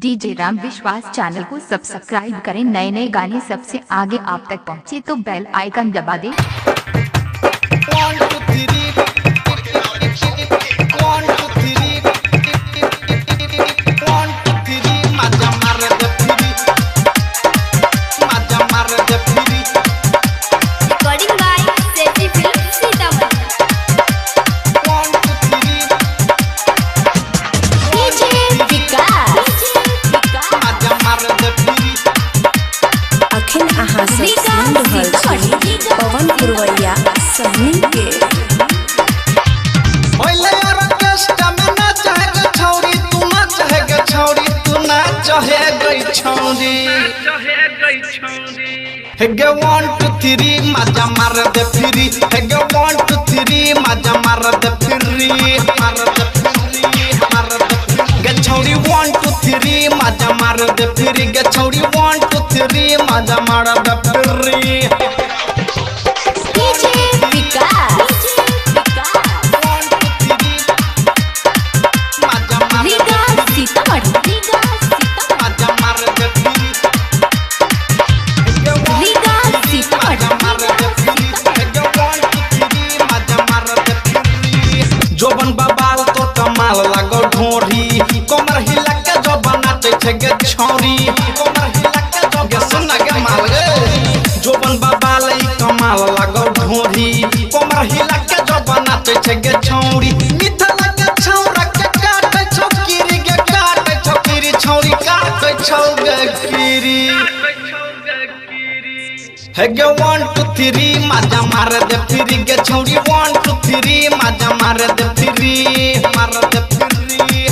DJ Ram विश्वास channel को subscribe करें। नए नए गाने सबसे आगे आप तक पहुंचे तो बेल आइकन दबा दें। पवन पुरवैया सभी के हेगे 1 2 3 मजा मार दे फ्री हेगे 1 2 3 मजा मार दे फ्री मार दे फ्री मार दे गे छौरी 1 2 3 मजा मार दे फ्री गे छौरी 1 2 3 मजा मार दे फ्री जोबन बाबाल तो कमाल लागो ढोरी कमर हिला के जो बनाते छे गे छौरी कमर हिला के जो गे सुना गे माल गे जोबन बाबाल ई कमाल लागो ढोरी कमर हिला के जो बनाते छे गे छौरी मिठा लगे छौरा के काटे छौकीरी गे काटे छौकीरी छौरी काटे छौ गे कीरी हेगे 1 2 3 मजा मार दे फ्री गे छौरी 1 2 3 मजा मार दे फ्री मार दे फ्री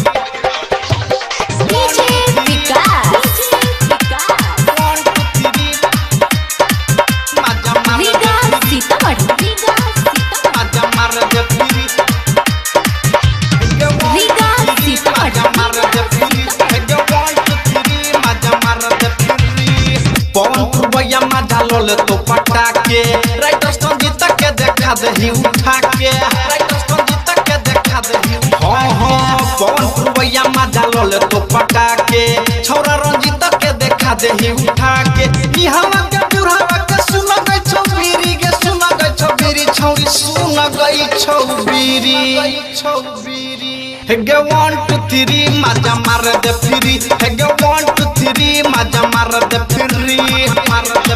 पवन पुरवैया मजा लोले तो पटा के राइटर संगीत के देखा दही उठा के राइटर संगीत के देखा दही हां हां पवन पुरवैया मजा लोले तो पटा के छौरा रंजीत के देखा दही उठा के निहावा के बुढ़ावा के सुन गई छौबीरी गे सुन गई छौबीरी छौरी सुन गई छौबीरी हेगे 1 2 3 मजा मार दे फ्री हेगे 1 2 3 मजा मार दे फ्री मार दे